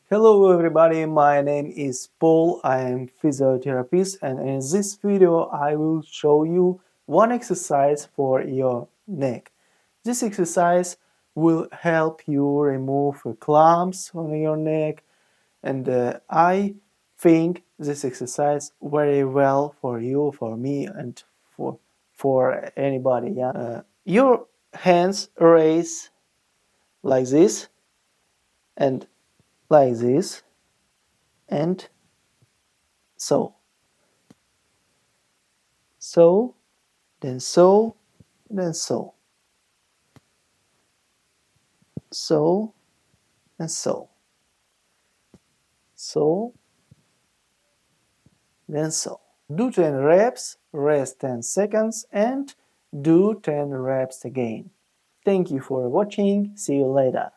Hello everybody, my name is Paul. I am physiotherapist, and in this video I will show you one exercise for your neck. This exercise will help you remove clumps on your neck, and I think this exercise very well for you, for me, and for anybody. Yeah. Your hands raise like this and like this and so, so, then so, then so, so, and so, so, then so. Do 10 reps, rest 10 seconds, and do 10 reps again. Thank you for watching. See you later.